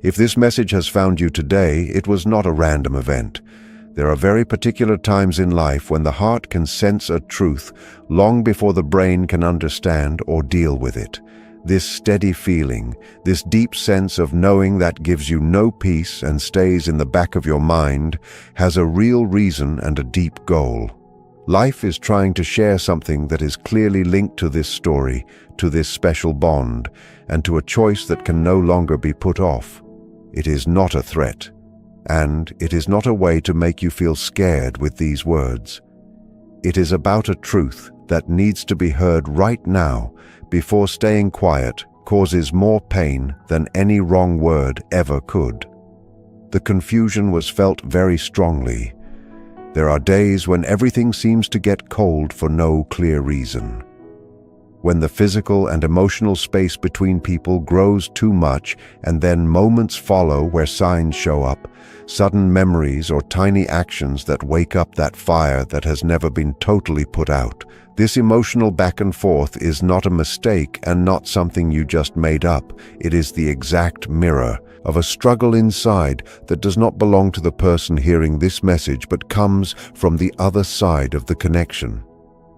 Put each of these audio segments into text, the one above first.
If this message has found you today, it was not a random event. There are very particular times in life when the heart can sense a truth long before the brain can understand or deal with it. This steady feeling, this deep sense of knowing that gives you no peace and stays in the back of your mind, has a real reason and a deep goal. Life is trying to share something that is clearly linked to this story, to this special bond, and to a choice that can no longer be put off. It is not a threat, and it is not a way to make you feel scared with these words. It is about a truth that needs to be heard right now before staying quiet causes more pain than any wrong word ever could. The confusion was felt very strongly. There are days when everything seems to get cold for no clear reason. When the physical and emotional space between people grows too much and then moments follow where signs show up, sudden memories or tiny actions that wake up that fire that has never been totally put out. This emotional back and forth is not a mistake and not something you just made up. It is the exact mirror of a struggle inside that does not belong to the person hearing this message but comes from the other side of the connection.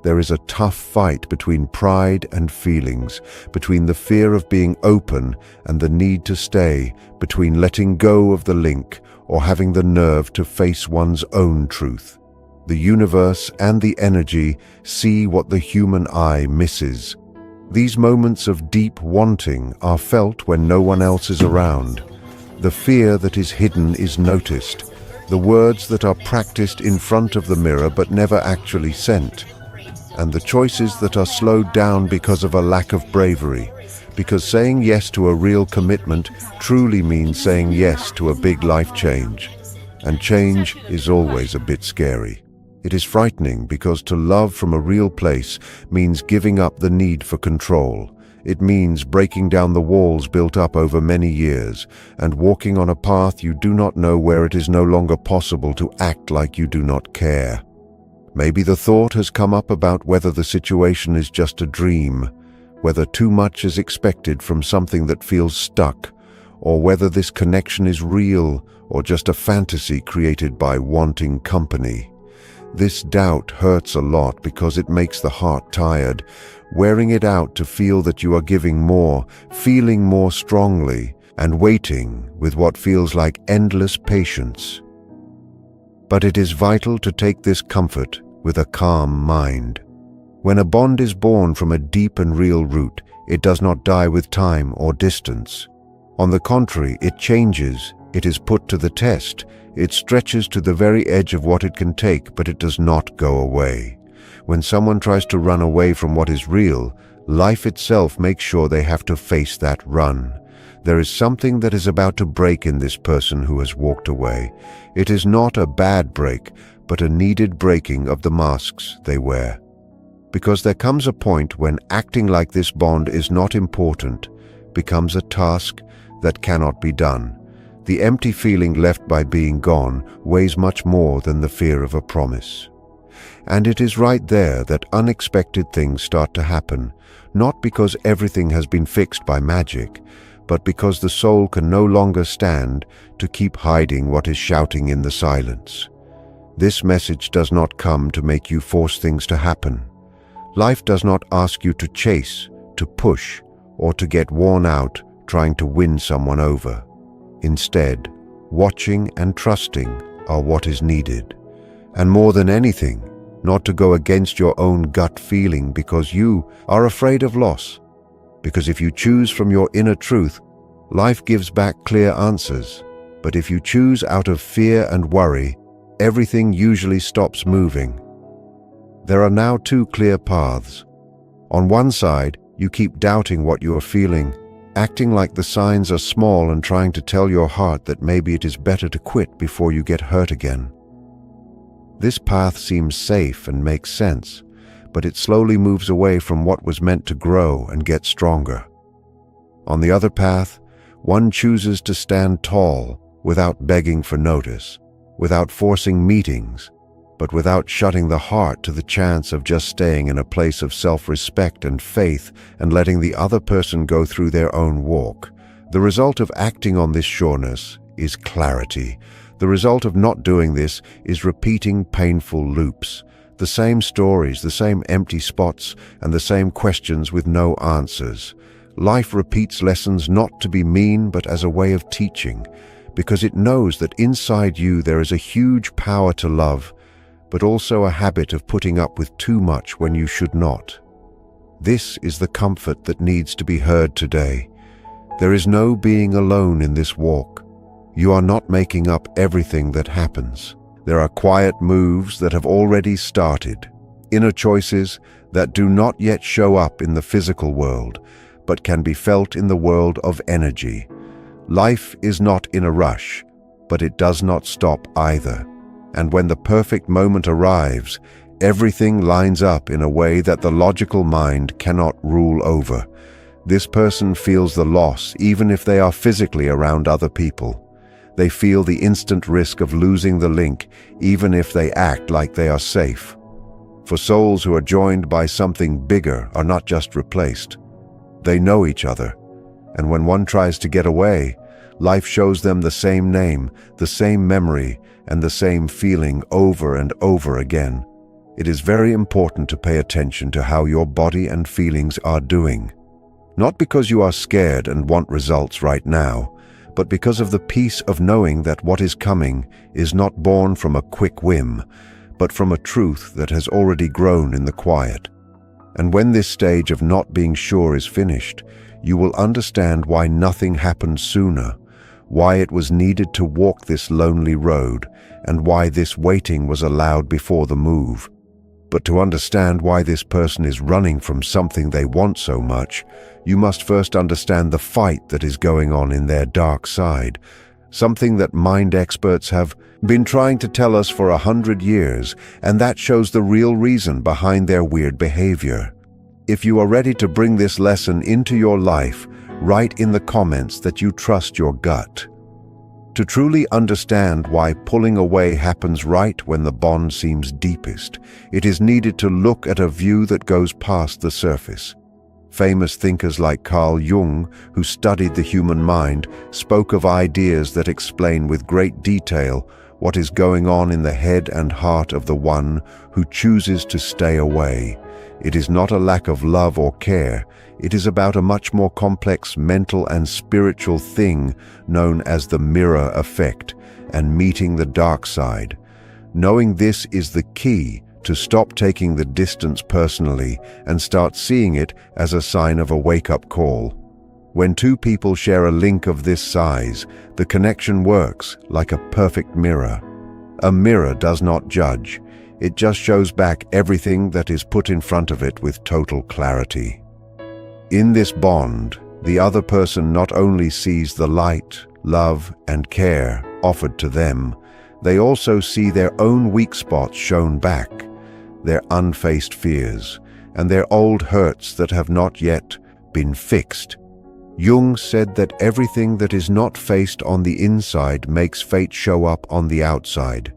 There is a tough fight between pride and feelings, between the fear of being open and the need to stay, between letting go of the link or having the nerve to face one's own truth. The universe and the energy see what the human eye misses. These moments of deep wanting are felt when no one else is around. The fear that is hidden is noticed. The words that are practiced in front of the mirror but never actually sent. And the choices that are slowed down because of a lack of bravery. Because saying yes to a real commitment truly means saying yes to a big life change. And change is always a bit scary. It is frightening because to love from a real place means giving up the need for control. It means breaking down the walls built up over many years and walking on a path you do not know where it is no longer possible to act like you do not care. Maybe the thought has come up about whether the situation is just a dream, whether too much is expected from something that feels stuck, or whether this connection is real or just a fantasy created by wanting company. This doubt hurts a lot because it makes the heart tired, wearing it out to feel that you are giving more, feeling more strongly, and waiting with what feels like endless patience. But it is vital to take this comfort with a calm mind. When a bond is born from a deep and real root, it does not die with time or distance. On the contrary, it changes, it is put to the test, it stretches to the very edge of what it can take, but it does not go away. When someone tries to run away from what is real, life itself makes sure they have to face that run. There is something that is about to break in this person who has walked away. It is not a bad break, but a needed breaking of the masks they wear. Because there comes a point when acting like this bond is not important, becomes a task that cannot be done. The empty feeling left by being gone weighs much more than the fear of a promise. And it is right there that unexpected things start to happen, not because everything has been fixed by magic, but because the soul can no longer stand to keep hiding what is shouting in the silence. This message does not come to make you force things to happen. Life does not ask you to chase, to push, or to get worn out trying to win someone over. Instead, watching and trusting are what is needed. And more than anything, not to go against your own gut feeling because you are afraid of loss. Because if you choose from your inner truth, life gives back clear answers. But if you choose out of fear and worry, everything usually stops moving. There are now two clear paths. On one side, you keep doubting what you are feeling, acting like the signs are small and trying to tell your heart that maybe it is better to quit before you get hurt again. This path seems safe and makes sense, but it slowly moves away from what was meant to grow and get stronger. On the other path, one chooses to stand tall without begging for notice, without forcing meetings, but without shutting the heart to the chance of just staying in a place of self-respect and faith and letting the other person go through their own walk. The result of acting on this sureness is clarity. The result of not doing this is repeating painful loops. The same stories, the same empty spots, and the same questions with no answers. Life repeats lessons not to be mean but as a way of teaching, because it knows that inside you there is a huge power to love, but also a habit of putting up with too much when you should not. This is the comfort that needs to be heard today. There is no being alone in this walk. You are not making up everything that happens. There are quiet moves that have already started, inner choices that do not yet show up in the physical world, but can be felt in the world of energy. Life is not in a rush, but it does not stop either. And when the perfect moment arrives, everything lines up in a way that the logical mind cannot rule over. This person feels the loss even if they are physically around other people. They feel the instant risk of losing the link even if they act like they are safe. For souls who are joined by something bigger are not just replaced. They know each other, and when one tries to get away, life shows them the same name, the same memory, and the same feeling over and over again. It is very important to pay attention to how your body and feelings are doing. Not because you are scared and want results right now, but because of the peace of knowing that what is coming is not born from a quick whim, but from a truth that has already grown in the quiet. And when this stage of not being sure is finished, you will understand why nothing happened sooner, why it was needed to walk this lonely road, and why this waiting was allowed before the move. But to understand why this person is running from something they want so much, you must first understand the fight that is going on in their dark side, something that mind experts have been trying to tell us for 100 years, and that shows the real reason behind their weird behavior. If you are ready to bring this lesson into your life, write in the comments that you trust your gut. To truly understand why pulling away happens right when the bond seems deepest, it is needed to look at a view that goes past the surface. Famous thinkers like Carl Jung, who studied the human mind, spoke of ideas that explain with great detail what is going on in the head and heart of the one who chooses to stay away. It is not a lack of love or care. It is about a much more complex mental and spiritual thing known as the mirror effect and meeting the dark side. Knowing this is the key to stop taking the distance personally and start seeing it as a sign of a wake-up call. When two people share a link of this size, the connection works like a perfect mirror. A mirror does not judge. It just shows back everything that is put in front of it with total clarity. In this bond, the other person not only sees the light, love, and care offered to them, they also see their own weak spots shown back, their unfaced fears, and their old hurts that have not yet been fixed. Jung said that everything that is not faced on the inside makes fate show up on the outside.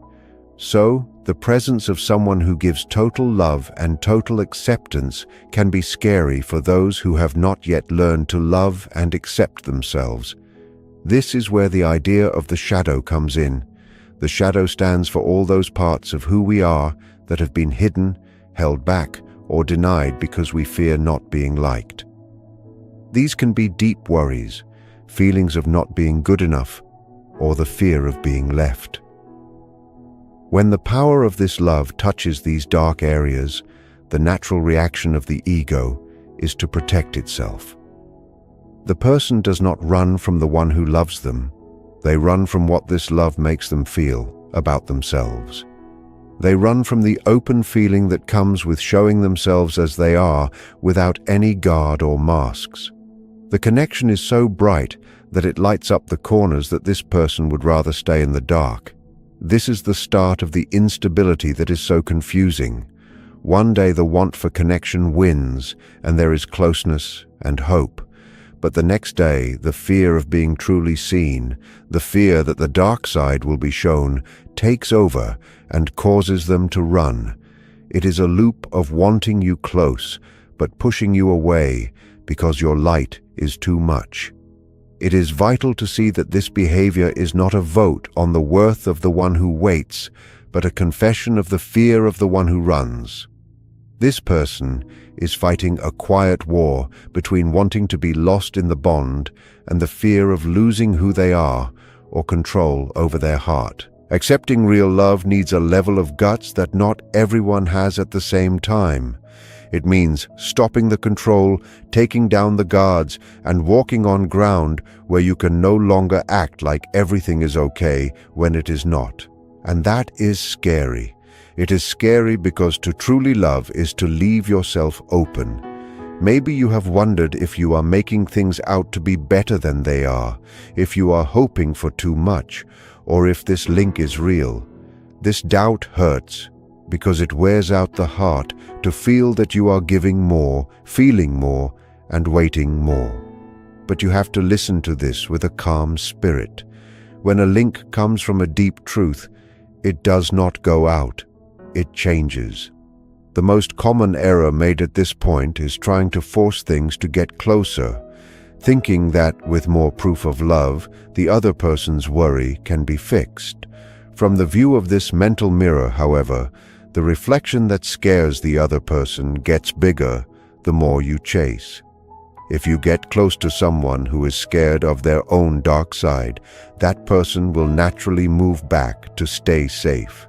So, the presence of someone who gives total love and total acceptance can be scary for those who have not yet learned to love and accept themselves. This is where the idea of the shadow comes in. The shadow stands for all those parts of who we are that have been hidden, held back, or denied because we fear not being liked. These can be deep worries, feelings of not being good enough, or the fear of being left. When the power of this love touches these dark areas, the natural reaction of the ego is to protect itself. The person does not run from the one who loves them. They run from what this love makes them feel about themselves. They run from the open feeling that comes with showing themselves as they are without any guard or masks. The connection is so bright that it lights up the corners that this person would rather stay in the dark. This is the start of the instability that is so confusing. One day the want for connection wins, and there is closeness and hope. But the next day, the fear of being truly seen, the fear that the dark side will be shown, takes over and causes them to run. It is a loop of wanting you close, but pushing you away because your light is too much. It is vital to see that this behavior is not a vote on the worth of the one who waits, but a confession of the fear of the one who runs. This person is fighting a quiet war between wanting to be lost in the bond and the fear of losing who they are or control over their heart. Accepting real love needs a level of guts that not everyone has at the same time. It means stopping the control, taking down the guards, and walking on ground where you can no longer act like everything is okay when it is not. And that is scary. It is scary because to truly love is to leave yourself open. Maybe you have wondered if you are making things out to be better than they are, if you are hoping for too much, or if this link is real. This doubt hurts because it wears out the heart to feel that you are giving more, feeling more, and waiting more. But you have to listen to this with a calm spirit. When a link comes from a deep truth, it does not go out. It changes. The most common error made at this point is trying to force things to get closer, thinking that with more proof of love, the other person's worry can be fixed. From the view of this mental mirror, however, the reflection that scares the other person gets bigger the more you chase. If you get close to someone who is scared of their own dark side, that person will naturally move back to stay safe.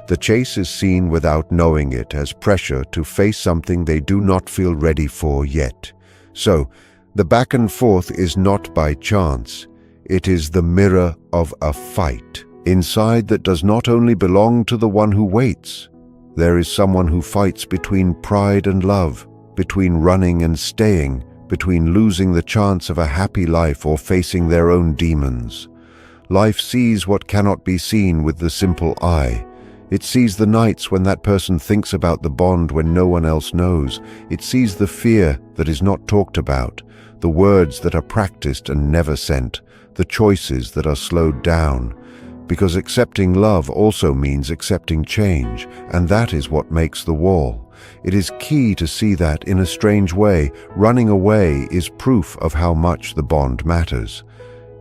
The chase is seen without knowing it as pressure to face something they do not feel ready for yet. So, the back and forth is not by chance. It is the mirror of a fight inside that does not only belong to the one who waits. There is someone who fights between pride and love, between running and staying, between losing the chance of a happy life or facing their own demons. Life sees what cannot be seen with the simple eye. It sees the nights when that person thinks about the bond when no one else knows. It sees the fear that is not talked about, the words that are practiced and never sent, the choices that are slowed down. Because accepting love also means accepting change, and that is what makes the wall. It is key to see that, in a strange way, running away is proof of how much the bond matters.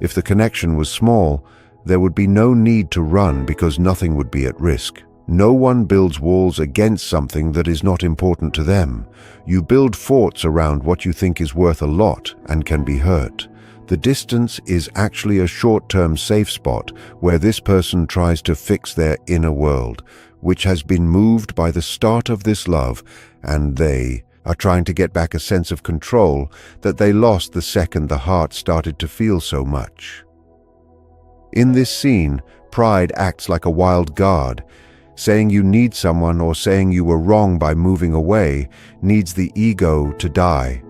If the connection was small, there would be no need to run because nothing would be at risk. No one builds walls against something that is not important to them. You build forts around what you think is worth a lot and can be hurt. The distance is actually a short-term safe spot where this person tries to fix their inner world, which has been moved by the start of this love, and they are trying to get back a sense of control that they lost the second the heart started to feel so much. In this scene, pride acts like a wild guard. Saying you need someone or saying you were wrong by moving away needs the ego to die,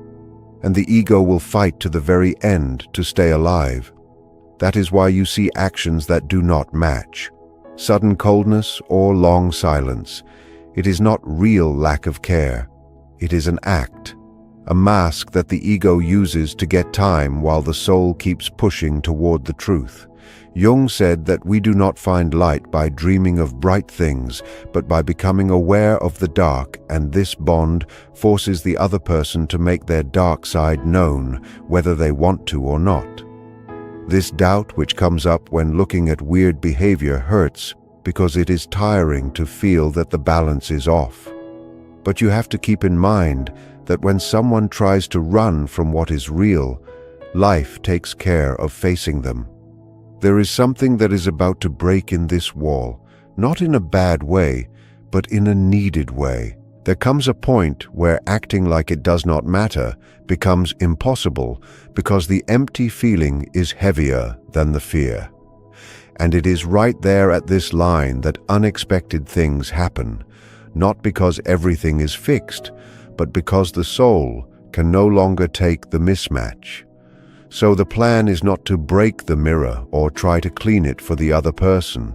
and the ego will fight to the very end to stay alive. That is why you see actions that do not match. Sudden coldness or long silence. It is not real lack of care. It is an act, a mask that the ego uses to get time while the soul keeps pushing toward the truth. Jung said that we do not find light by dreaming of bright things, but by becoming aware of the dark, and this bond forces the other person to make their dark side known, whether they want to or not. This doubt which comes up when looking at weird behavior hurts because it is tiring to feel that the balance is off. But you have to keep in mind that when someone tries to run from what is real, life takes care of facing them. There is something that is about to break in this wall, not in a bad way, but in a needed way. There comes a point where acting like it does not matter becomes impossible because the empty feeling is heavier than the fear. And it is right there at this line that unexpected things happen, not because everything is fixed, but because the soul can no longer take the mismatch. So the plan is not to break the mirror or try to clean it for the other person.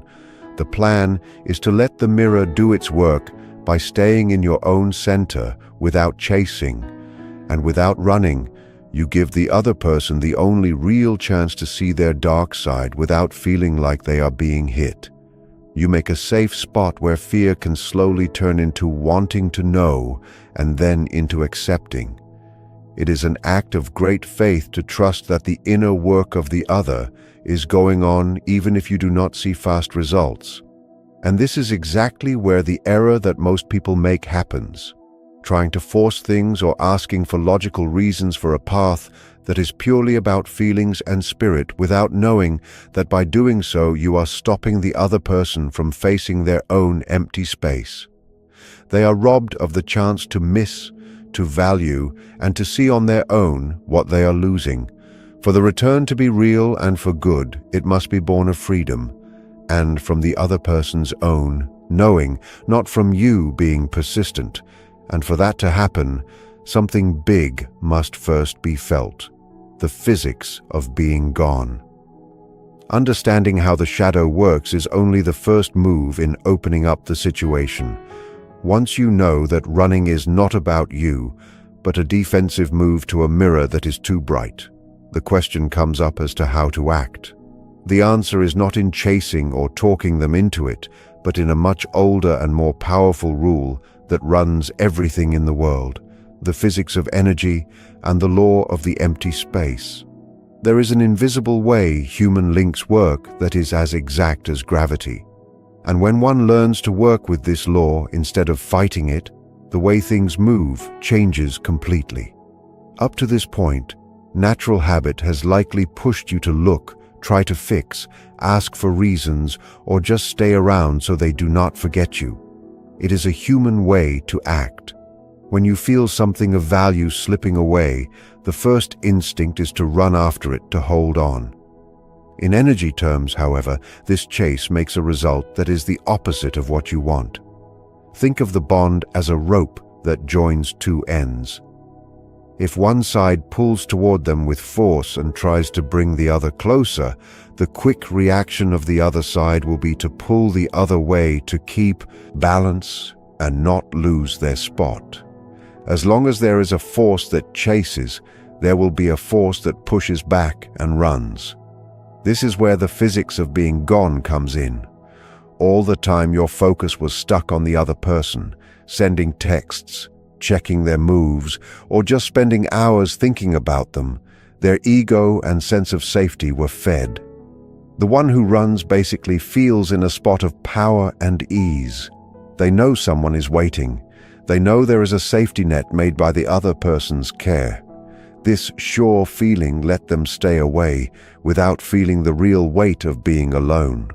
The plan is to let the mirror do its work by staying in your own center without chasing. And without running, you give the other person the only real chance to see their dark side without feeling like they are being hit. You make a safe spot where fear can slowly turn into wanting to know and then into accepting. It is an act of great faith to trust that the inner work of the other is going on even if you do not see fast results. And this is exactly where the error that most people make happens, trying to force things or asking for logical reasons for a path that is purely about feelings and spirit without knowing that by doing so you are stopping the other person from facing their own empty space. They are robbed of the chance to miss, to value, and to see on their own what they are losing. For the return to be real and for good, it must be born of freedom, and from the other person's own knowing, not from you being persistent. And for that to happen, something big must first be felt: the physics of being gone. Understanding how the shadow works is only the first move in opening up the situation. Once you know that running is not about you, but a defensive move to a mirror that is too bright, the question comes up as to how to act. The answer is not in chasing or talking them into it, but in a much older and more powerful rule that runs everything in the world: the physics of energy and the law of the empty space. There is an invisible way human links work that is as exact as gravity. And when one learns to work with this law instead of fighting it, the way things move changes completely. Up to this point, natural habit has likely pushed you to look, try to fix, ask for reasons, or just stay around so they do not forget you. It is a human way to act. When you feel something of value slipping away, the first instinct is to run after it, to hold on. In energy terms, however, this chase makes a result that is the opposite of what you want. Think of the bond as a rope that joins two ends. If one side pulls toward them with force and tries to bring the other closer, the quick reaction of the other side will be to pull the other way to keep balance and not lose their spot. As long as there is a force that chases, there will be a force that pushes back and runs. This is where the physics of being gone comes in. All the time your focus was stuck on the other person, sending texts, checking their moves, or just spending hours thinking about them. Their ego and sense of safety were fed. The one who runs basically feels in a spot of power and ease. They know someone is waiting. They know there is a safety net made by the other person's care. This sure feeling let them stay away without feeling the real weight of being alone.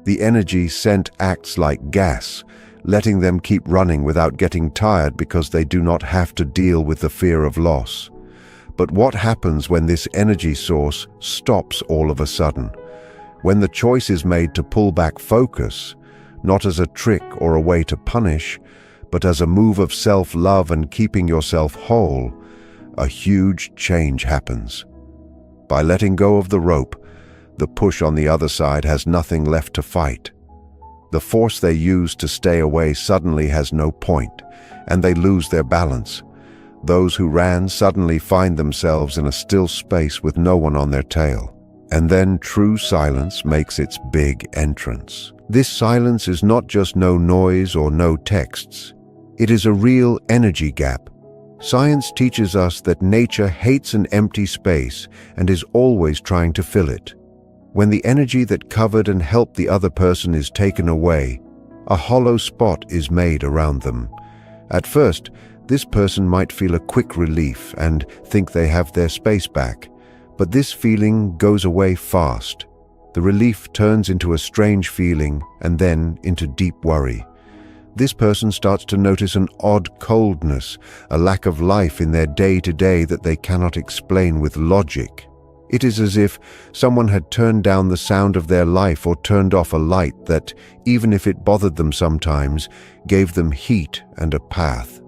The energy sent acts like gas, letting them keep running without getting tired because they do not have to deal with the fear of loss. But what happens when this energy source stops all of a sudden? When the choice is made to pull back focus, not as a trick or a way to punish, but as a move of self-love and keeping yourself whole, a huge change happens. By letting go of the rope, the push on the other side has nothing left to fight. The force they use to stay away suddenly has no point, and they lose their balance. Those who ran suddenly find themselves in a still space with no one on their tail. And then true silence makes its big entrance. This silence is not just no noise or no texts. It is a real energy gap. Science teaches us that nature hates an empty space and is always trying to fill it. When the energy that covered and helped the other person is taken away, a hollow spot is made around them. At first, this person might feel a quick relief and think they have their space back, but this feeling goes away fast. The relief turns into a strange feeling and then into deep worry. This person starts to notice an odd coldness, a lack of life in their day-to-day that they cannot explain with logic. It is as if someone had turned down the sound of their life or turned off a light that, even if it bothered them sometimes, gave them heat and a path.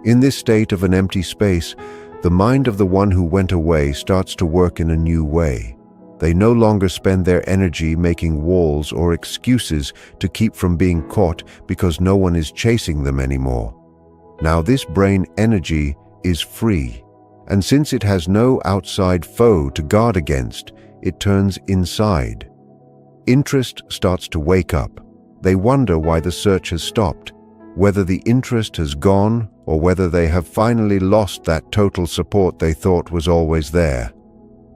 In this state of an empty space, the mind of the one who went away starts to work in a new way. They no longer spend their energy making walls or excuses to keep from being caught because no one is chasing them anymore. Now this brain energy is free, and since it has no outside foe to guard against, it turns inside. Interest starts to wake up. They wonder why the search has stopped, whether the interest has gone or whether they have finally lost that total support they thought was always there.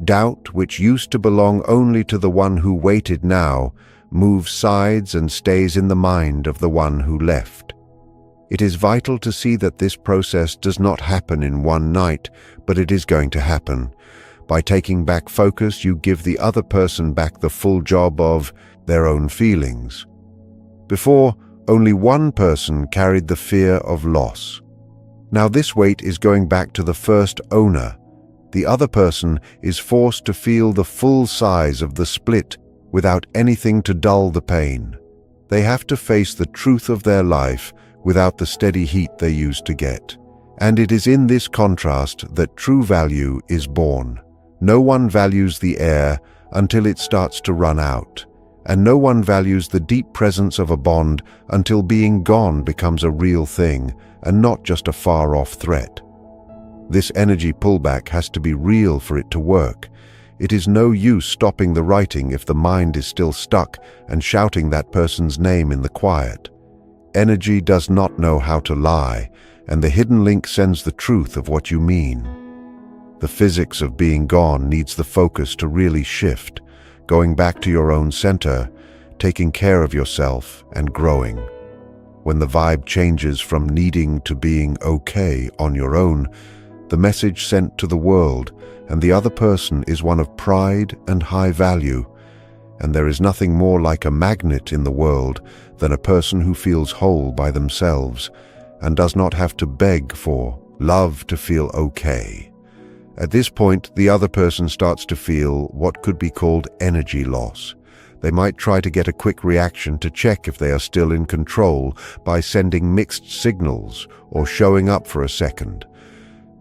Doubt, which used to belong only to the one who waited now, moves sides and stays in the mind of the one who left. It is vital to see that this process does not happen in one night, but it is going to happen. By taking back focus, you give the other person back the full job of their own feelings. Before, only one person carried the fear of loss. Now this weight is going back to the first owner. The other person is forced to feel the full size of the split without anything to dull the pain. They have to face the truth of their life without the steady heat they used to get. And it is in this contrast that true value is born. No one values the air until it starts to run out, and no one values the deep presence of a bond until being gone becomes a real thing and not just a far-off threat. This energy pullback has to be real for it to work. It is no use stopping the writing if the mind is still stuck and shouting that person's name in the quiet. Energy does not know how to lie, and the hidden link sends the truth of what you mean. The physics of being gone needs the focus to really shift, going back to your own center, taking care of yourself and growing. When the vibe changes from needing to being okay on your own, the message sent to the world and the other person is one of pride and high value, and there is nothing more like a magnet in the world than a person who feels whole by themselves and does not have to beg for love to feel okay. At this point, the other person starts to feel what could be called energy loss. They might try to get a quick reaction to check if they are still in control by sending mixed signals or showing up for a second.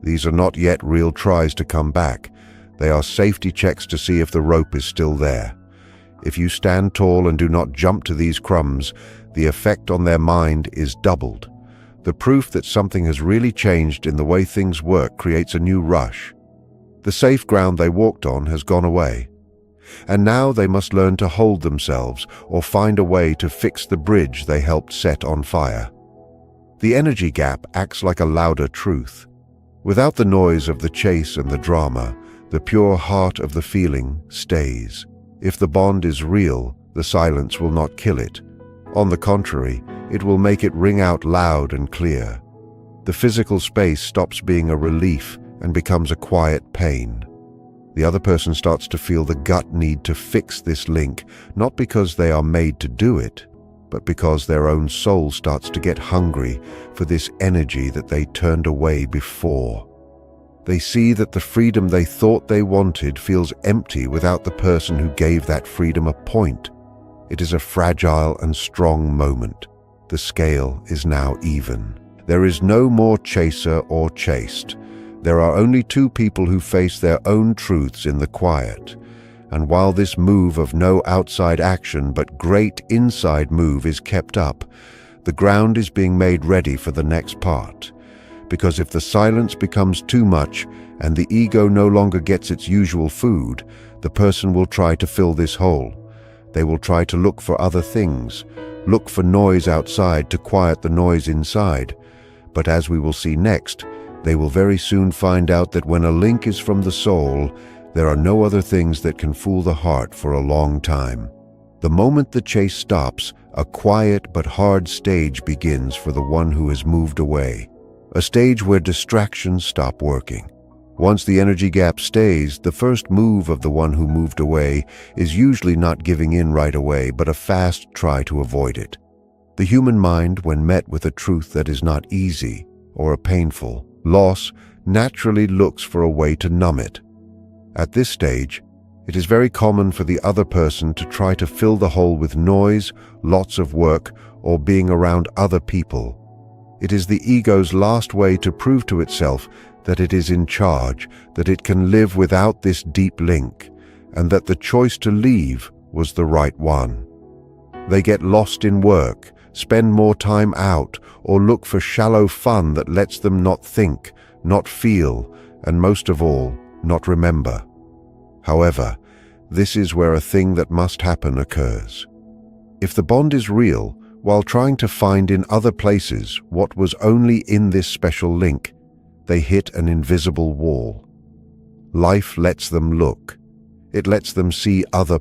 These are not yet real tries to come back. They are safety checks to see if the rope is still there. If you stand tall and do not jump to these crumbs, the effect on their mind is doubled. The proof that something has really changed in the way things work creates a new rush. The safe ground they walked on has gone away. And now they must learn to hold themselves or find a way to fix the bridge they helped set on fire. The energy gap acts like a louder truth. Without the noise of the chase and the drama, the pure heart of the feeling stays. If the bond is real, the silence will not kill it. On the contrary, it will make it ring out loud and clear. The physical space stops being a relief and becomes a quiet pain. The other person starts to feel the gut need to fix this link, not because they are made to do it, but because their own soul starts to get hungry for this energy that they turned away before. They see that the freedom they thought they wanted feels empty without the person who gave that freedom a point. It is a fragile and strong moment. The scale is now even. There is no more chaser or chased. There are only two people who face their own truths in the quiet. And while this move of no outside action but great inside move is kept up, the ground is being made ready for the next part. Because if the silence becomes too much and the ego no longer gets its usual food, the person will try to fill this hole. They will try to look for other things, look for noise outside to quiet the noise inside. But as we will see next, they will very soon find out that when a link is from the soul, there are no other things that can fool the heart for a long time. The moment the chase stops, a quiet but hard stage begins for the one who has moved away. A stage where distractions stop working. Once the energy gap stays, the first move of the one who moved away is usually not giving in right away, but a fast try to avoid it. The human mind, when met with a truth that is not easy or a painful loss, naturally looks for a way to numb it. At this stage, it is very common for the other person to try to fill the hole with noise, lots of work, or being around other people. It is the ego's last way to prove to itself that it is in charge, that it can live without this deep link, and that the choice to leave was the right one. They get lost in work, spend more time out, or look for shallow fun that lets them not think, not feel, and most of all, not remember. However, this is where a thing that must happen occurs. If the bond is real, While trying to find in other places what was only in this special link, they hit an invisible wall. Life lets them look. It lets them see other